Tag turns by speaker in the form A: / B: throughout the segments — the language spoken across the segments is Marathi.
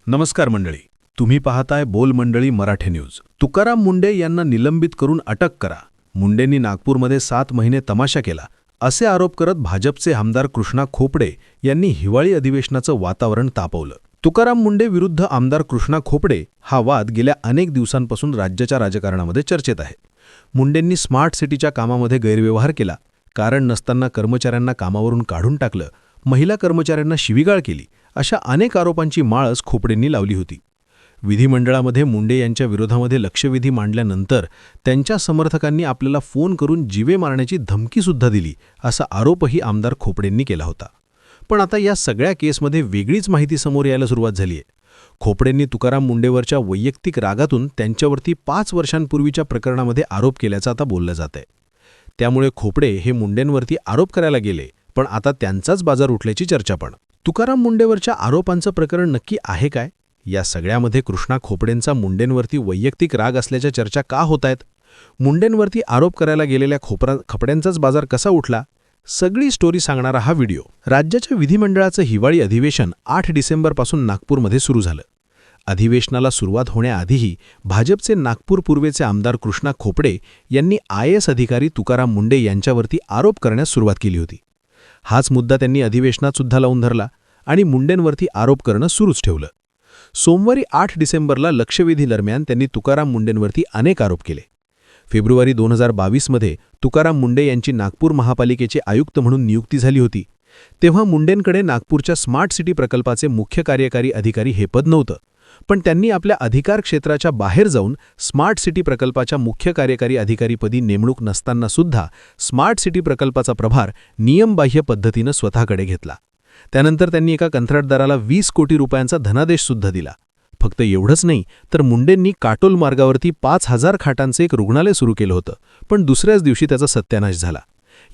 A: नमस्कार मंडळी, तुम्ही पाहताय बोल मंडळी मराठी न्यूज. तुकाराम मुंढे यांना निलंबित करून अटक करा. मुंढेंनी नागपूरमध्ये 7 महिने तमाशा केला असे आरोप करत भाजपचे आमदार कृष्णा खोपडे यांनी हिवाळी अधिवेशनाचं वातावरण तापवलं. तुकाराम मुंढे विरुद्ध आमदार कृष्णा खोपडे हा वाद गेल्या अनेक दिवसांपासून राज्याच्या राजकारणामध्ये चर्चेत आहे. मुंढेंनी स्मार्ट सिटीच्या कामामध्ये गैरव्यवहार केला, कारण नसताना कर्मचाऱ्यांना कामावरून काढून टाकलं, महिला कर्मचाऱ्यांना शिवीगाळ केली, अशा अनेक आरोपांची माळच खोपडेंनी लावली होती. विधिमंडळामध्ये मुंढे यांच्या विरोधामध्ये लक्षवेधी मांडल्यानंतर त्यांच्या समर्थकांनी आपल्याला फोन करून जीवे मारण्याची धमकीसुद्धा दिली, असा आरोपही आमदार खोपडेंनी केला होता. पण आता या सगळ्या केसमध्ये वेगळीच माहिती समोर यायला सुरुवात झाली आहे. खोपडेंनी तुकाराम मुंढेवरच्या वैयक्तिक रागातून त्यांच्यावरती 5 वर्षांपूर्वीच्या प्रकरणामध्ये आरोप केल्याचं आता बोललं जात आहे. त्यामुळे खोपडे हे मुंढेंवरती आरोप करायला गेले, पण आता त्यांचाच बाजार उठल्याची चर्चा पण. तुकाराम मुंढेवरच्या आरोपांचं प्रकरण नक्की आहे काय? या सगळ्यामध्ये कृष्णा खोपडेंचा मुंढेंवरती वैयक्तिक राग असल्याच्या चर्चा का होत आहेत? मुंढेंवरती आरोप करायला गेलेल्या खोपड्यांचाच बाजार कसा उठला? सगळी स्टोरी सांगणारा हा व्हिडिओ. राज्याच्या विधिमंडळाचं हिवाळी अधिवेशन 8 डिसेंबरपासून नागपूरमध्ये सुरू झालं. अधिवेशनाला सुरुवात होण्याआधीही भाजपचे नागपूर पूर्वेचे आमदार कृष्णा खोपडे यांनी IAS अधिकारी तुकाराम मुंढे यांच्यावरती आरोप करण्यास सुरुवात केली होती. हाच मुद्दा त्यांनी अधिवेशनात सुद्धा लावून धरला आणि मुंढेंवरती आरोप करणं सुरूच ठेवलं. सोमवारी 8 डिसेंबरला लक्षवेधी दरम्यान त्यांनी तुकाराम मुंढेंवरती अनेक आरोप केले. फेब्रुवारी 2022मध्ये तुकाराम मुंढे यांची नागपूर महापालिकेचे आयुक्त म्हणून नियुक्ती झाली होती. तेव्हा मुंढेंकडे नागपूरच्या स्मार्ट सिटी प्रकल्पाचे मुख्य कार्यकारी अधिकारी हे पद नव्हतं, पण त्यांनी आपल्या अधिकार क्षेत्राच्या बाहेर जाऊन स्मार्ट सिटी प्रकल्पाच्या मुख्य कार्यकारी अधिकारीपदी नेमणूक नसताना सुद्धा स्मार्ट सिटी प्रकल्पाचा प्रभार नियमबाह्य पद्धतीनं स्वतःकडे घेतला. त्यानंतर त्यांनी एका कंत्राटदाराला 20 कोटी रुपयांचा धनादेशसुद्धा दिला. फक्त एवढंच नाही, तर मुंढेंनी काटोल मार्गावरती 5,000 खाटांचे एक रुग्णालय सुरू केलं होतं, पण दुसऱ्याच दिवशी त्याचा सत्यानाश झाला.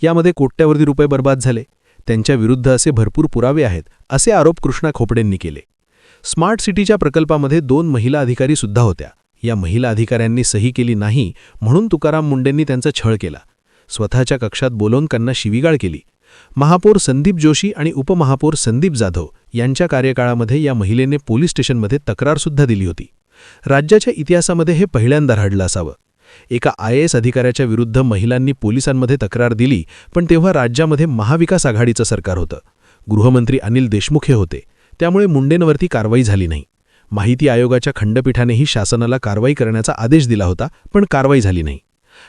A: यामध्ये कोट्यवधी रुपये बर्बाद झाले. त्यांच्या विरुद्ध असे भरपूर पुरावे आहेत, असे आरोप कृष्णा खोपडेंनी केले. स्मार्ट सिटीच्या प्रकल्पामध्ये 2 महिला अधिकारी सुद्धा होत्या. या महिला अधिकाऱ्यांनी सही केली नाही म्हणून तुकाराम मुंढेंनी त्यांचा छळ केला. स्वतःच्या कक्षात बोलावून त्यांना शिवीगाळ केली. महापौर संदीप जोशी आणि उपमहापौर संदीप जाधव यांच्या कार्यकाळामध्ये या महिलेने पोलीस स्टेशनमध्ये तक्रारसुद्धा दिली होती. राज्याच्या इतिहासामध्ये हे पहिल्यांदा घडलं असावं. एका IAS अधिकाऱ्याच्या विरुद्ध महिलांनी पोलिसांमध्ये तक्रार दिली, पण तेव्हा राज्यामध्ये महाविकास आघाडीचं सरकार होतं. गृहमंत्री अनिल देशमुख हे होते. त्यामुळे मुंढेंवरती कारवाई झाली नाही. माहिती आयोगाच्या खंडपीठानेही शासनाला कारवाई करण्याचा आदेश दिला होता, पण कारवाई झाली नाही.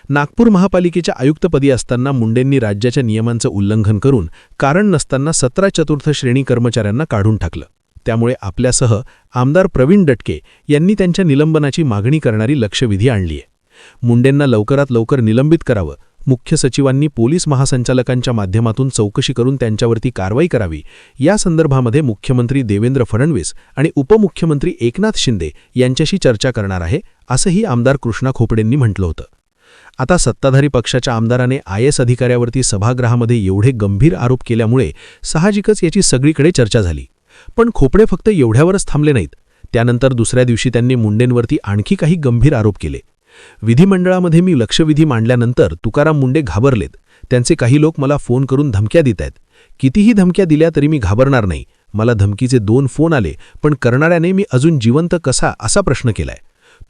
A: नागपूर महापालिकेच्या आयुक्तपदी असताना मुंढेंनी राज्याच्या नियमांचं उल्लंघन करून कारण नसताना 17 चतुर्थ श्रेणी कर्मचाऱ्यांना काढून टाकलं. त्यामुळे आपल्यासह आमदार प्रवीण दटके यांनी त्यांच्या निलंबनाची मागणी करणारी लक्षवेधी आणली आहे. मुंढेंना लवकरात लवकर निलंबित करावं, मुख्य सचिवांनी पोलीस महासंचालकांच्या माध्यमातून चौकशी करून त्यांच्यावरती कारवाई करावी, या संदर्भामध्ये मुख्यमंत्री देवेंद्र फडणवीस आणि उपमुख्यमंत्री एकनाथ शिंदे यांच्याशी चर्चा करणार आहे, असंही आमदार कृष्णा खोपडेंनी म्हटलं होतं. आता सत्ताधारी पक्षाच्या आमदाराने IAS अधिकाऱ्यावरती सभागृहामध्ये एवढे गंभीर आरोप केल्यामुळे साहजिकच याची सगळीकडे चर्चा झाली. पण खोपडे फक्त एवढ्यावरच थांबले नाहीत. त्यानंतर दुसऱ्या दिवशी त्यांनी मुंढेंवरती आणखी काही गंभीर आरोप केले. विधिमंडळामध्ये मी लक्षवेधी मांडल्यानंतर तुकाराम मुंढे घाबरलेत. त्यांचे काही लोक मला फोन करून धमक्या देत आहेत. कितीही धमक्या दिल्या तरी मी घाबरणार नाही. मला धमकीचे 2 फोन आले, पण करणाऱ्याने मी अजून जिवंत कसा असा प्रश्न केलाय.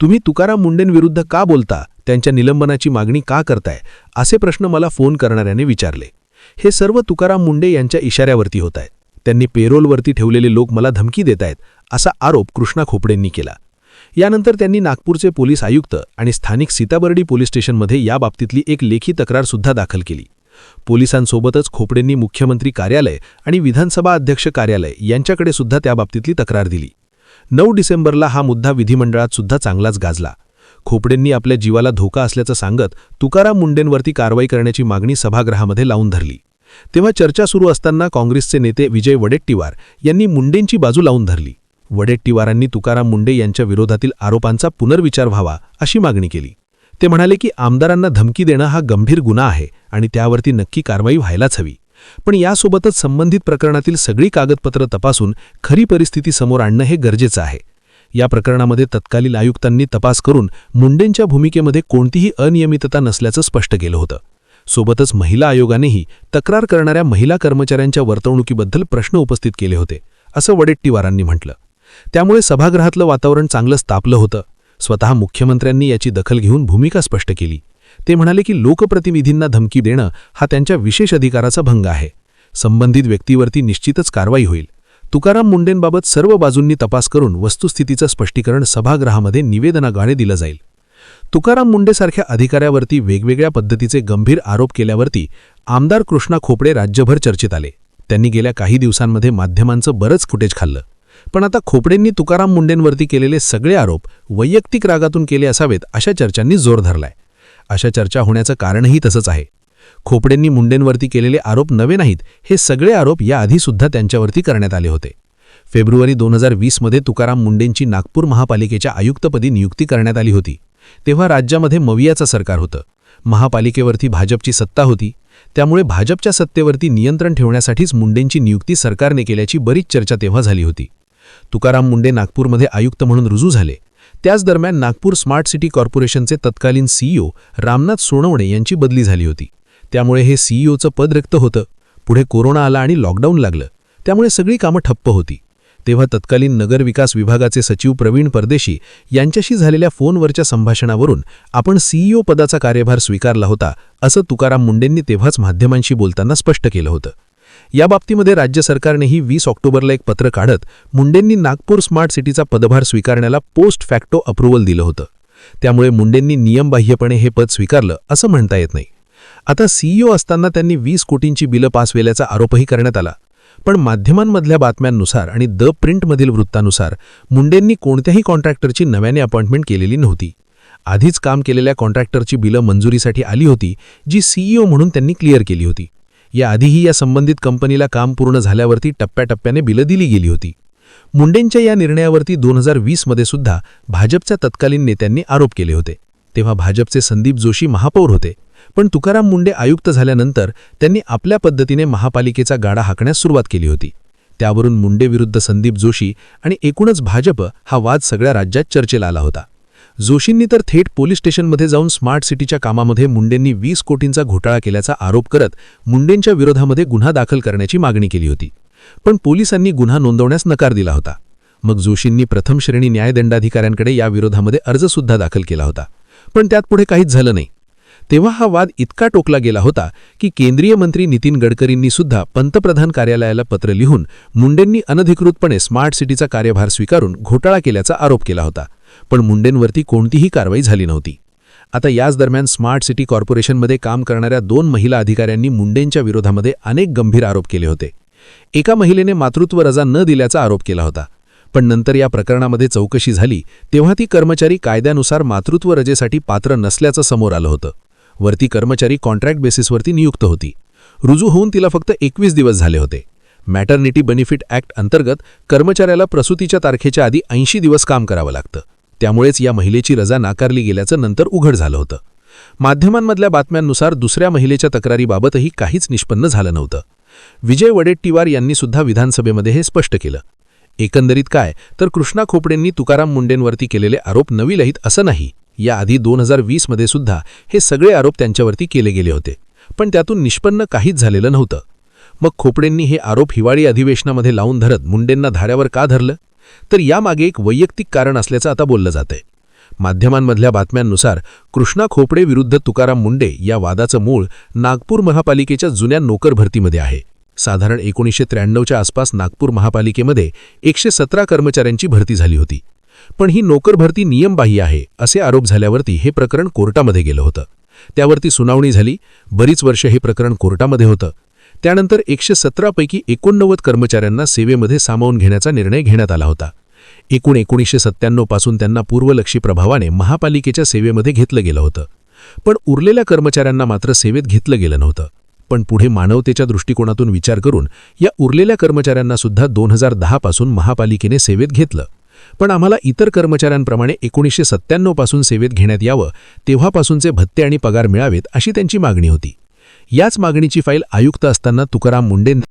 A: तुम्ही तुकाराम मुंढेंविरुद्ध का बोलता, त्यांच्या निलंबनाची मागणी का करताय, असे प्रश्न मला फोन करणाऱ्याने विचारले. हे सर्व तुकाराम मुंढे यांच्या इशाऱ्यावरती होत आहे. त्यांनी पेरोलवरती ठेवलेले लोक मला धमकी देत आहेत, असा आरोप कृष्णा खोपडेंनी केला. यानंतर त्यांनी नागपूरचे पोलीस आयुक्त आणि स्थानिक सीताबर्डी पोलीस स्टेशनमध्ये याबाबतीतली एक लेखी तक्रारसुद्धा दाखल केली. पोलिसांसोबतच खोपडेंनी मुख्यमंत्री कार्यालय आणि विधानसभा अध्यक्ष कार्यालय यांच्याकडे सुद्धा त्याबाबतीतली तक्रार दिली. 9 डिसेंबरला हा मुद्दा विधिमंडळात सुद्धा चांगलाच गाजला. खोपडेंनी आपल्या जीवाला धोका असल्याचं सांगत तुकाराम मुंढेंवरती कारवाई करण्याची मागणी सभागृहामध्ये लावून धरली. तेव्हा चर्चा सुरू असताना काँग्रेसचे नेते विजय वडेट्टीवार यांनी मुंढेंची बाजू लावून धरली. वडेट्टीवारांनी तुकाराम मुंढे यांच्या विरोधातील आरोपांचा पुनर्विचार व्हावा अशी मागणी केली. ते म्हणाले की आमदारांना धमकी देणं हा गंभीर गुन्हा आहे आणि त्यावरती नक्की कारवाई व्हायलाच हवी. पण यासोबतच संबंधित प्रकरणातील सगळी कागदपत्र तपासून खरी परिस्थिती समोर आणणं हे गरजेचं आहे. या प्रकरणामध्ये तत्कालीन आयुक्तांनी तपास करून मुंढेंच्या भूमिकेमध्ये कोणतीही अनियमितता नसल्याचं स्पष्ट केलं होतं. सोबतच महिला आयोगानेही तक्रार करणाऱ्या महिला कर्मचाऱ्यांच्या वर्तवणुकीबद्दल प्रश्न उपस्थित केले होते, असं वडेट्टीवारांनी म्हटलं. त्यामुळे सभागृहातलं वातावरण चांगलंच तापलं होतं. स्वतः मुख्यमंत्र्यांनी याची दखल घेऊन भूमिका स्पष्ट केली. ते म्हणाले की लोकप्रतिनिधींना धमकी देणं हा त्यांच्या विशेष अधिकाराचा भंग आहे. संबंधित व्यक्तीवरती निश्चितच कारवाई होईल. तुकाराम मुंडेंबाबत सर्व बाजूंनी तपास करून वस्तुस्थितीचं स्पष्टीकरण सभागृहामध्ये निवेदनाद्वारे दिलं जाईल. तुकाराम मुंडेसारख्या अधिकाऱ्यावरती वेगवेगळ्या पद्धतीचे गंभीर आरोप केल्यावरती आमदार कृष्णा खोपडे राज्यभर चर्चेत आले. त्यांनी गेल्या काही दिवसांमध्ये माध्यमांचं बरंच फुटेज खाल्लं. पण आता खोपडेंनी तुकाराम मुंडेंवरती केलेले सगळे आरोप वैयक्तिक रागातून केले असावेत अशा चर्चांनी जोर धरलाय. अशा चर्चा होण्याचं कारणही तसंच आहे. खोपडेंनी मुंडेंवरती केलेले आरोप नवे नाहीत, हे सगळे आरोप याआधीसुद्धा त्यांच्यावरती करण्यात आले होते. फेब्रुवारी 2020 मध्ये तुकाराम मुंडेंची नागपूर महापालिकेच्या आयुक्तपदी नियुक्ती करण्यात आली होती. तेव्हा राज्यामध्ये मवियाचं सरकार होतं. महापालिकेवरती भाजपची सत्ता होती. त्यामुळे भाजपच्या सत्तेवरती नियंत्रण ठेवण्यासाठीच मुंडेंची नियुक्ती सरकारने केल्याची बरीच चर्चा तेव्हा झाली होती. तुकाराम मुंडे नागपूरमध्ये आयुक्त म्हणून रुजू झाले. त्याच दरम्यान नागपूर स्मार्ट सिटी कॉर्पोरेशनचे तत्कालीन सीईओ रामनाथ सोनवणे यांची बदली झाली होती. त्यामुळे हे सीईओचं पद रिक्त होतं. पुढे कोरोना आला आणि लॉकडाऊन लागलं. त्यामुळे सगळी कामं ठप्प होती. तेव्हा तत्कालीन नगर विकास विभागाचे सचिव प्रवीण परदेशी यांच्याशी झालेल्या फोनवरच्या संभाषणावरून आपण सीईओ पदाचा कार्यभार स्वीकारला होता, असं तुकाराम मुंडेंनी तेव्हाच माध्यमांशी बोलताना स्पष्ट केलं होतं. या बाबतीमध्ये राज्य सरकारनेही 20 ऑक्टोबरला एक पत्र काढत मुंडेंनी नागपूर स्मार्ट सिटीचा पदभार स्वीकारण्याला पोस्ट फॅक्टो अप्रूव्हल दिलं होतं. त्यामुळे मुंडेंनी नियमबाह्यपणे हे पद स्वीकारलं असं म्हणता येत नाही. आता सीईओ असताना त्यांनी 20 कोटींची बिलं पासविल्याचा आरोपही करण्यात आला. पण माध्यमांमधल्या बातम्यांनुसार आणि द प्रिंटमधील वृत्तानुसार मुंडेंनी कोणत्याही कॉन्ट्रॅक्टरची नव्याने अपॉइंटमेंट केलेली नव्हती. आधीच काम केलेल्या कॉन्ट्रॅक्टरची बिलं मंजुरीसाठी आली होती, जी सीईओ म्हणून त्यांनी क्लिअर केली होती. याआधीही या संबंधित कंपनीला काम पूर्ण झाल्यावरती टप्प्याटप्प्याने बिलं दिली गेली होती. मुंडेंच्या या निर्णयावरती 2020 मध्ये सुद्धा भाजपच्या तत्कालीन नेत्यांनी आरोप केले होते. तेव्हा भाजपचे संदीप जोशी महापौर होते. पण तुकाराम मुंडे आयुक्त झाल्यानंतर त्यांनी आपल्या पद्धतीने महापालिकेचा गाडा हाकण्यास सुरुवात केली होती. त्यावरून मुंडे विरुद्ध संदीप जोशी आणि एकूणच भाजप हा वाद सगळ्या राज्यात चर्चेला आला होता. जोशींनी तर थेट पोलीस स्टेशनमध्ये जाऊन स्मार्ट सिटीच्या कामामध्ये मुंडेंनी 20 कोटींचा घोटाळा केल्याचा आरोप करत मुंडेंच्या विरोधामध्ये गुन्हा दाखल करण्याची मागणी केली होती. पण पोलिसांनी गुन्हा नोंदवण्यास नकार दिला होता. मग जोशींनी प्रथम श्रेणी न्यायदंडाधिकाऱ्यांकडे या विरोधामध्ये अर्जसुद्धा दाखल केला होता. पण त्यात पुढे काहीच झालं नाही. तेव्हा हा वाद इतका टोकला गेला होता की केंद्रीय मंत्री नितीन गडकरींनी सुद्धा पंतप्रधान कार्यालयाला पत्र लिहून मुंडेंनी अनधिकृतपणे स्मार्ट सिटीचा कार्यभार स्वीकारून घोटाळा केल्याचा आरोप केला होता. पण मुंडेंवरती कोणतीही कारवाई झाली नव्हती. आता याच दरम्यान स्मार्ट सिटी कॉर्पोरेशनमध्ये काम करणाऱ्या 2 महिला अधिकाऱ्यांनी मुंडेंच्या विरोधामध्ये अनेक गंभीर आरोप केले होते. एका महिलेने मातृत्व रजा न दिल्याचा आरोप केला होता. पण नंतर या प्रकरणामध्ये चौकशी झाली तेव्हा ती कर्मचारी कायद्यानुसार मातृत्व रजेसाठी पात्र नसल्याचं समोर आलं होतं. वरती कर्मचारी कॉन्ट्रॅक्ट बेसिसवरती नियुक्त होती. रुजू होऊन तिला फक्त 21 दिवस झाले होते. मॅटर्निटी बेनिफिट ॲक्ट अंतर्गत कर्मचाऱ्याला प्रसूतीच्या तारखेच्या आधी 80 दिवस काम करावं लागतं. त्यामुळेच या महिलेची रजा नाकारली गेल्याचं नंतर उघड झालं होतं. माध्यमांमधल्या बातम्यांनुसार दुसऱ्या महिलेच्या तक्रारीबाबतही काहीच निष्पन्न झालं नव्हतं. विजय वडेट्टीवार यांनी सुद्धा विधानसभेमध्ये हे स्पष्ट केलं. एकंदरीत काय तर कृष्णा खोपडेंनी तुकाराम मुंडेंवरती केलेले आरोप नवीन आहेत असं नाही. याआधी 2020 मध्ये सुद्धा हे सगळे आरोप त्यांच्यावरती केले गेले होते. पण त्यातून निष्पन्न काहीच झालेलं नव्हतं. मग खोपडेंनी हे आरोप हिवाळी अधिवेशनामध्ये लावून धरत मुंडेंना धाऱ्यावर का धरलं? तर यामागे एक वैयक्तिक कारण असल्याचं आता बोललं जातंय. माध्यमांमधल्या बातम्यांनुसार कृष्णा खोपडे विरुद्ध तुकाराम मुंडे या वादाचं मूळ नागपूर महापालिकेच्या जुन्या नोकर भरतीमध्ये आहे. साधारण 1993च्या आसपास नागपूर महापालिकेमध्ये 117 कर्मचाऱ्यांची भरती झाली होती. पण ही नोकर भरती नियमबाह्य आहे असे आरोप झाल्यावरती हे प्रकरण कोर्टामध्ये गेलं होतं. त्यावरती सुनावणी झाली. बरीच वर्ष हे प्रकरण कोर्टामध्ये होतं. त्यानंतर 117 पैकी 89 कर्मचाऱ्यांना सेवेमध्ये सामावून घेण्याचा निर्णय घेण्यात आला होता. एकूण 1997 पासून त्यांना पूर्वलक्षी प्रभावाने महापालिकेच्या सेवेमध्ये घेतलं गेलं होतं. पण उरलेल्या कर्मचाऱ्यांना मात्र सेवेत घेतलं गेलं नव्हतं. पण पुढे मानवतेच्या दृष्टिकोनातून विचार करून या उरलेल्या कर्मचाऱ्यांना सुद्धा 2010 पासून महापालिकेने सेवेत घेतलं. पण आम्हाला इतर कर्मचाऱ्यांप्रमाणे 1997 पासून सेवेत घेण्यात यावं, तेव्हापासूनचे भत्ते आणि पगार मिळावेत अशी त्यांची मागणी होती. याच मागणीची फाईल आयुक्त असताना तुकाराम मुंडे